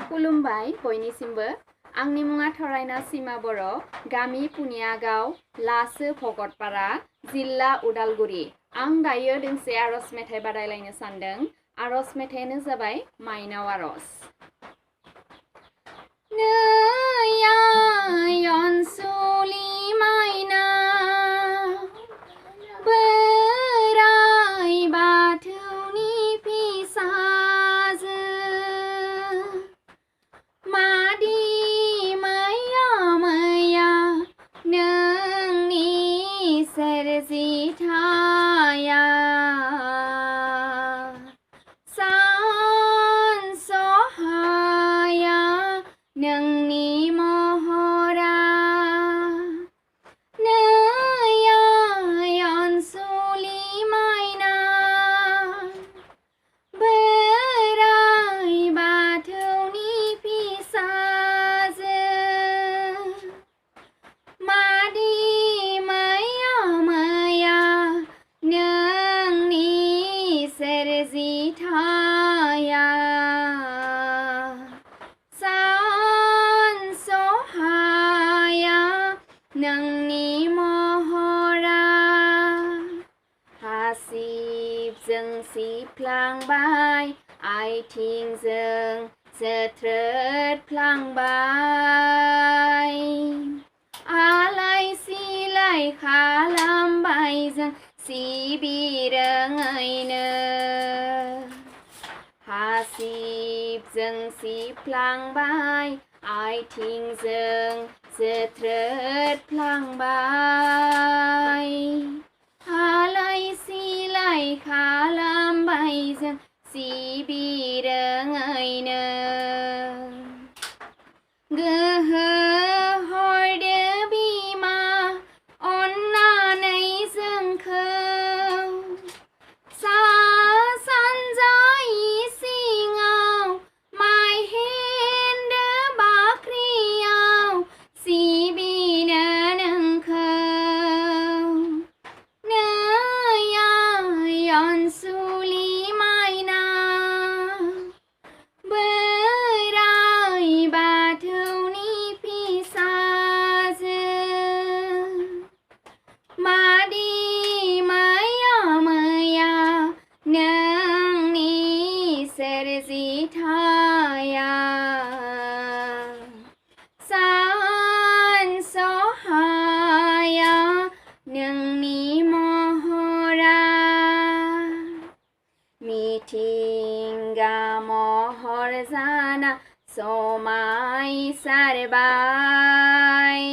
खुलुमबाय बयनिसिमबो आंनि मुङा थरायना सीमा बर' गामि पुनियागाव लासो भकतपारा जिल्ला उदालगुरि आं दायो दोंसे आरज मेथाइ बादायलायनो सानदों आरज मेथाइयानो जाबाय माइनाव आरज नै आइ अनसुलि माइना बोराइ बाथौनि फिसाजो मादि मैया मैया नोंनि सोरजिथाया सानसहाया नोंनि महरा नै आइ अनसुलि माइना बोराइ बाथौनि फिसाजो मादि मैया मैया नोंनि सोरजिथाया सानसहाया नोंनि महरा हासिबजों सिबफ्लांबाय आइथिंजों जोथ्रोदफ्लांबाय आलाय सिलाय खालामबाय जों सिबिरोङैनो हासिबजों सिबफ्लांबाय आइथिंजों जोथ्रोदफ्लांबाय आलाय सिलाय खालामबाय जों सिबिरोङैनो गोहो हरदो बिमा अन्नानै जोंखौ सा सानजा इसिङाव माइ हेन्दो बाख्रियाव सिबिनो नोंखौ नै आइ अनसुलि माइना बोराइ बाथौनि फिसाजो मादि मैया मैया नोंनि सोरजिथाया सानसहाया नोंनि महरा मिथिंगा महर जाना समायसारबाय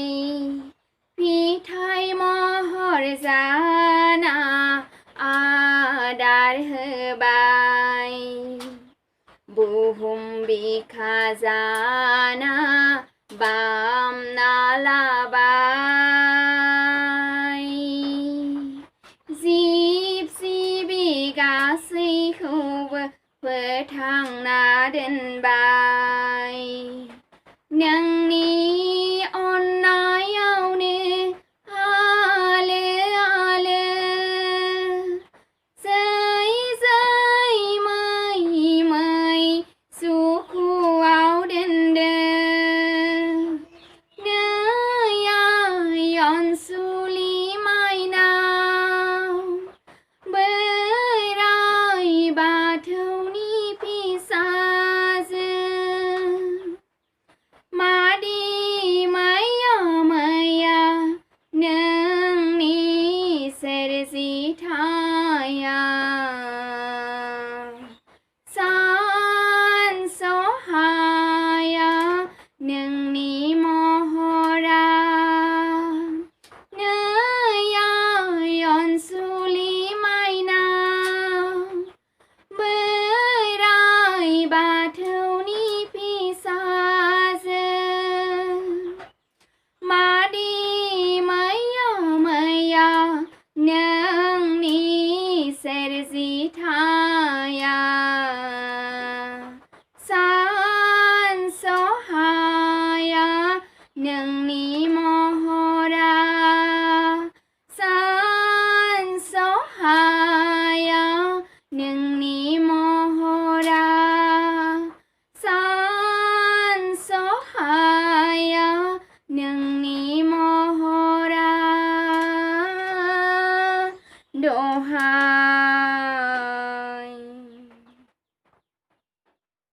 फिथाइ महर जाना आदार होबाय बुहुम बिखा जाना बामना लाबाय जिब जिबि गासैखौबो फोथांना दोनबाय नोंनि अननायावनो आलो आलो जै जै मै मै सुखुआव दोनदों नै आइ अनसुलि माइना बोराइ बाथौनि फिसाजो समावहा